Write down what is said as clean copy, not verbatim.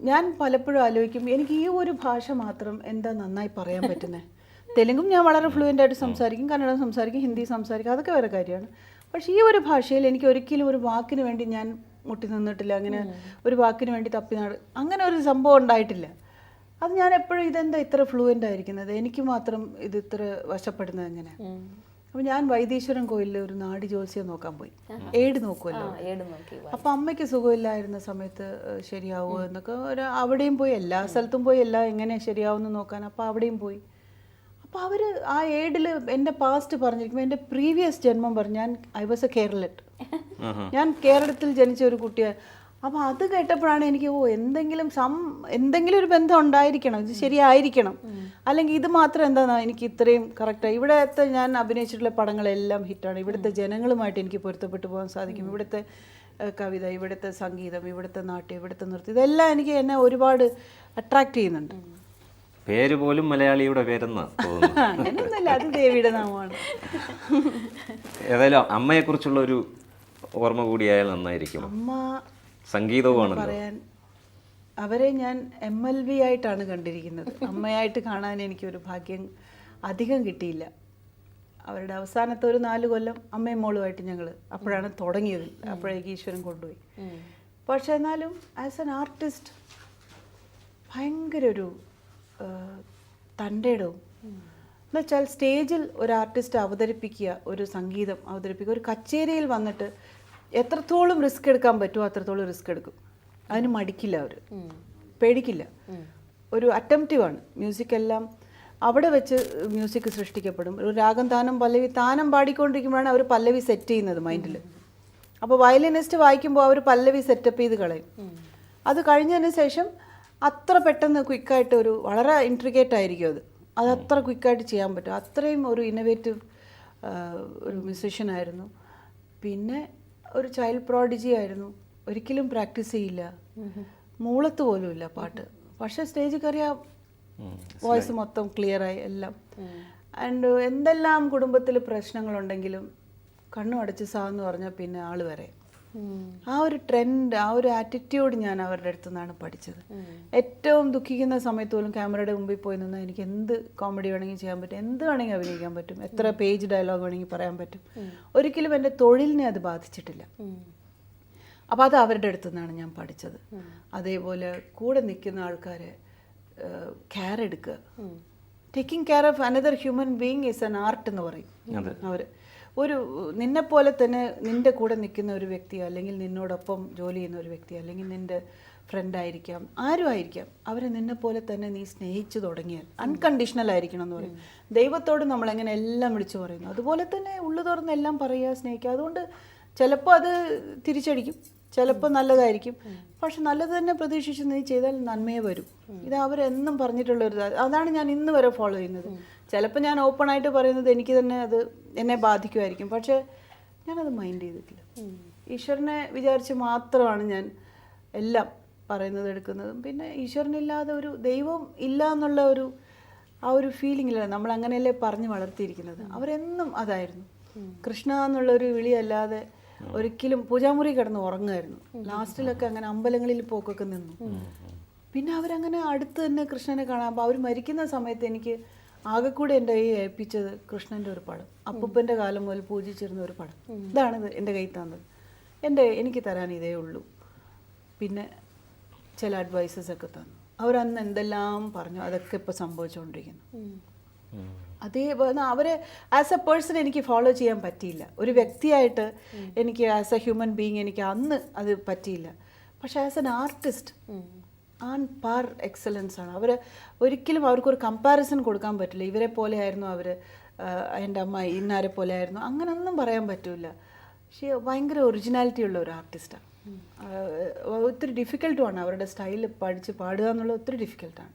ഞാൻ പലപ്പോഴും ആലോചിക്കും എനിക്ക് ഈ ഒരു ഭാഷ മാത്രം എന്താ നന്നായി പറയാൻ പറ്റുന്നത്. തെലുങ്കും ഞാൻ വളരെ ഫ്ലുവൻ്റ് ആയിട്ട് സംസാരിക്കും, കന്നഡം സംസാരിക്കും, ഹിന്ദി സംസാരിക്കും, അതൊക്കെ വേറെ കാര്യമാണ്. പക്ഷേ ഈ ഒരു ഭാഷയിൽ എനിക്ക് ഒരിക്കലും ഒരു വാക്കിന് വേണ്ടി ഞാൻ മുട്ടി നിന്നിട്ടില്ല, അങ്ങനെ ഒരു വാക്കിന് വേണ്ടി അങ്ങനെ ഒരു സംഭവം ഉണ്ടായിട്ടില്ല. അത് ഞാൻ എപ്പോഴും ഇതെന്താ ഇത്ര ഫ്ലുവൻ്റ് ആയിരിക്കുന്നത്, എനിക്ക് മാത്രം ഇത് ഇത്ര വശപ്പെടുന്നത് എങ്ങനെ. അപ്പോൾ ഞാൻ വൈദീശ്വരൻ കോയിലിൽ ഒരു നാടി ജ്യോത്സ്യം നോക്കാൻ പോയി, ഏട് നോക്കുമല്ലോ. അപ്പം അമ്മയ്ക്ക് സുഖമില്ലായിരുന്ന സമയത്ത് ശരിയാവുമോ എന്നൊക്കെ അവിടെയും പോയി, എല്ലാ സ്ഥലത്തും പോയി എല്ലാം എങ്ങനെ ശരിയാവുമെന്ന് നോക്കാൻ. അപ്പോൾ അവിടെയും പോയി. അപ്പോൾ അവർ ആ ഏഡിൽ എൻ്റെ പാസ്റ്റ് പറഞ്ഞിരിക്കുമ്പോൾ എൻ്റെ പ്രീവിയസ് ജന്മം പറഞ്ഞു ഞാൻ ഐ വാസ് എ കേരളറ്റ്, ഞാൻ കേരളത്തിൽ ജനിച്ച ഒരു കുട്ടിയാണ്. അപ്പോൾ അത് കേട്ടപ്പോഴാണ് എനിക്ക് എന്തെങ്കിലും ഒരു ബന്ധം ഉണ്ടായിരിക്കണം, ഇത് ശരിയായിരിക്കണം, അല്ലെങ്കിൽ ഇത് മാത്രം എന്താണ് എനിക്ക് ഇത്രയും കറക്റ്റായി. ഇവിടുത്തെ ഞാൻ അഭിനയിച്ചിട്ടുള്ള പടങ്ങളെല്ലാം ഹിറ്റാണ്, ഇവിടുത്തെ ജനങ്ങളുമായിട്ട് എനിക്ക് പൊരുത്തപ്പെട്ടു പോകാൻ സാധിക്കും, ഇവിടുത്തെ കവിത, ഇവിടുത്തെ സംഗീതം, ഇവിടുത്തെ നാട്യം, ഇവിടുത്തെ നൃത്തം, ഇതെല്ലാം എന്നെ ഒരുപാട് അട്രാക്ട് ചെയ്യുന്നുണ്ട്. പേര് പോലും മലയാളിയുടെ പേരെന്ന് തോന്നുന്നു. അങ്ങനെയൊന്നുമില്ല, അത് ദേവിയുടെ നാമമാണ്. ഏതായാലും അമ്മയെക്കുറിച്ചുള്ള ഒരു ഓർമ്മ കൂടിയായാൽ നന്നായിരിക്കും. അമ്മ സംഗീതവുമാണ് പറയാൻ, അവരെ ഞാൻ MLV ആയിട്ടാണ് കണ്ടിരിക്കുന്നത്. അമ്മയായിട്ട് കാണാൻ എനിക്കൊരു ഭാഗ്യം അധികം കിട്ടിയില്ല. അവരുടെ അവസാനത്തെ ഒരു 4 കൊല്ലം അമ്മയും മോളുമായിട്ട് ഞങ്ങൾ അപ്പോഴാണ് തുടങ്ങിയത്, അപ്പോഴേക്ക് ഈശ്വരൻ കൊണ്ടുപോയി. പക്ഷെ എന്നാലും ആസ് എൻ ആർട്ടിസ്റ്റ് ഭയങ്കര ഒരു തൻ്റെ ഇടവും എന്നുവെച്ചാൽ സ്റ്റേജിൽ ഒരു ആർട്ടിസ്റ്റ് അവതരിപ്പിക്കുക, ഒരു സംഗീതം അവതരിപ്പിക്കുക, ഒരു കച്ചേരിയിൽ വന്നിട്ട് എത്രത്തോളം റിസ്ക് എടുക്കാൻ പറ്റുമോ അത്രത്തോളം റിസ്ക് എടുക്കും. അതിന് മടിക്കില്ല, അവർ പേടിക്കില്ല. ഒരു അറ്റംപ്റ്റീവാണ്. മ്യൂസിക് എല്ലാം അവിടെ വെച്ച് മ്യൂസിക് സൃഷ്ടിക്കപ്പെടും. ഒരു രാഗം താനം പല്ലവി താനം പാടിക്കൊണ്ടിരിക്കുമ്പോഴാണ് അവർ പല്ലവി സെറ്റ് ചെയ്യുന്നത് മൈൻഡിൽ. അപ്പോൾ വയലിനിസ്റ്റ് വായിക്കുമ്പോൾ അവർ പല്ലവി സെറ്റപ്പ് ചെയ്ത് കളയും. അത് കഴിഞ്ഞതിന് ശേഷം അത്ര പെട്ടെന്ന് ക്വിക്കായിട്ട് വളരെ ഇൻട്രിക്കേറ്റ് ആയിരിക്കും അത് അത്ര ക്വിക്കായിട്ട് ചെയ്യാൻ പറ്റും. അത്രയും ഒരു ഇന്നോവേറ്റീവ് ഒരു മ്യൂസിഷ്യനായിരുന്നു. പിന്നെ ഒരു ചൈൽഡ് പ്രോഡിജി ആയിരുന്നു. ഒരിക്കലും പ്രാക്ടീസ് ചെയ്യില്ല, മൂളത്ത് പോലും ഇല്ല പാട്ട്. പക്ഷേ സ്റ്റേജിൽ കയറിയാൽ വോയിസ് മൊത്തം ക്ലിയറായി എല്ലാം. ആൻഡ് എന്തെല്ലാം കുടുംബത്തിൽ പ്രശ്നങ്ങളുണ്ടെങ്കിലും കണ്ണു അടച്ച് സാന്ന് പറഞ്ഞാൽ പിന്നെ ആള് വരെ. ആ ഒരു ട്രെൻഡ്, ആ ഒരു ആറ്റിറ്റ്യൂഡ് ഞാൻ അവരുടെ അടുത്തു നിന്നാണ് പഠിച്ചത്. ഏറ്റവും ദുഃഖിക്കുന്ന സമയത്ത് പോലും ക്യാമറയുടെ മുമ്പിൽ പോയി നിന്നാൽ എനിക്ക് എന്ത് കോമഡി വേണമെങ്കിൽ ചെയ്യാൻ പറ്റും, എന്ത് വേണമെങ്കിൽ അഭിനയിക്കാൻ പറ്റും, എത്ര പേജ് ഡയലോഗ് വേണമെങ്കിൽ പറയാൻ പറ്റും. ഒരിക്കലും എൻ്റെ തൊഴിലിനെ അത് ബാധിച്ചിട്ടില്ല. അപ്പോൾ അത് അവരുടെ അടുത്തു നിന്നാണ് ഞാൻ പഠിച്ചത്. അതേപോലെ കൂടെ നിൽക്കുന്ന ആൾക്കാരെ കെയർ എടുക്കുക. Taking care of another human being is an art എന്ന് പറയും അവർ. നിന്നെപ്പോലെ തന്നെ നിൻ്റെ കൂടെ നിൽക്കുന്ന ഒരു വ്യക്തി, അല്ലെങ്കിൽ നിന്നോടൊപ്പം ജോലി ചെയ്യുന്ന ഒരു വ്യക്തി, അല്ലെങ്കിൽ നിൻ്റെ ഫ്രണ്ടായിരിക്കാം, ആരും ആയിരിക്കാം, അവരെ നിന്നെപ്പോലെ തന്നെ നീ സ്നേഹിച്ചു തുടങ്ങിയാൽ അൺകണ്ടീഷണൽ ആയിരിക്കണം എന്ന് പറയും. ദൈവത്തോട് നമ്മളെങ്ങനെ എല്ലാം വിളിച്ചു പറയുന്നു, അതുപോലെ തന്നെ ഉള്ളു തുറന്ന് എല്ലാം പറയുക, സ്നേഹിക്കുക. അതുകൊണ്ട് ചിലപ്പോൾ അത് തിരിച്ചടിക്കും, ചിലപ്പോൾ നല്ലതായിരിക്കും. പക്ഷെ നല്ലത് തന്നെ പ്രതീക്ഷിച്ച് നീ ചെയ്താൽ നന്മയെ വരും. ഇത് അവരെന്നും പറഞ്ഞിട്ടുള്ളൊരു, അതാണ് ഞാൻ ഇന്ന് വരെ ഫോളോ ചെയ്യുന്നത്. ചിലപ്പോൾ ഞാൻ ഓപ്പണായിട്ട് പറയുന്നത് എനിക്ക് തന്നെ അത് എന്നെ ബാധിക്കുമായിരിക്കും, പക്ഷേ ഞാനത് മൈൻഡ് ചെയ്തിട്ടില്ല. ഈശ്വരനെ വിചാരിച്ച് മാത്രമാണ് ഞാൻ എല്ലാം പറയുന്നത് എടുക്കുന്നതും. പിന്നെ ഈശ്വരനില്ലാതെ ഒരു ദൈവം ഇല്ല എന്നുള്ള ആ ഒരു ഫീലിംഗില്ല. നമ്മൾ അങ്ങനെയല്ലേ പറഞ്ഞ് വളർത്തിയിരിക്കുന്നത്. അവരെന്നും അതായിരുന്നു. കൃഷ്ണ എന്നുള്ളൊരു വിളിയല്ലാതെ ഒരിക്കലും പൂജാമുറി കിടന്ന് ഉറങ്ങുമായിരുന്നു. ലാസ്റ്റിലൊക്കെ അങ്ങനെ അമ്പലങ്ങളിൽ പോക്കൊക്കെ നിന്നു. പിന്നെ അവരങ്ങനെ അടുത്ത് തന്നെ കൃഷ്ണനെ കാണാം. അപ്പോൾ അവർ മരിക്കുന്ന സമയത്ത് എനിക്ക് ആകെക്കൂടെ എൻ്റെ കൈ ഏൽപ്പിച്ചത് കൃഷ്ണൻ്റെ ഒരു പടം, അപ്പൂപ്പൻ്റെ കാലം മുതൽ പൂജിച്ചിരുന്ന ഒരു പടം. ഇതാണ് എൻ്റെ കൈ തന്നത്. എനിക്ക് തരാൻ ഇതേ ഉള്ളൂ. പിന്നെ ചില അഡ്വൈസസ് ഒക്കെ തന്നു. അവരന്ന് എന്തെല്ലാം പറഞ്ഞു അതൊക്കെ ഇപ്പോൾ സംഭവിച്ചുകൊണ്ടിരിക്കുന്നു. അതേപോലെ അവരെ ആസ് എ പേഴ്സൺ എനിക്ക് ഫോളോ ചെയ്യാൻ പറ്റിയില്ല. ഒരു വ്യക്തിയായിട്ട് എനിക്ക് ആസ് എ ഹ്യൂമൻ ബീയിങ് എനിക്ക് അന്ന് അത് പറ്റിയില്ല. പക്ഷെ as an artist an par excellence ആണ്. ഒരിക്കലും അവർക്കൊരു കമ്പാരിസൺ കൊടുക്കാൻ പറ്റില്ല. ഇവരെ പോലെ ആയിരുന്നു അവർ, എൻ്റെ അമ്മ ഇന്നാരെ പോലെ ആയിരുന്നു, അങ്ങനെയൊന്നും പറയാൻ പറ്റില്ല. പക്ഷേ ഭയങ്കര ഒറിജിനാലിറ്റി ഉള്ള ഒരു ആർട്ടിസ്റ്റാണ്. ഒത്തിരി ഡിഫിക്കൽട്ടുമാണ് അവരുടെ സ്റ്റൈൽ പഠിച്ച് പാടുക എന്നുള്ളത്, ഒത്തിരി ഡിഫിക്കൽട്ടാണ്.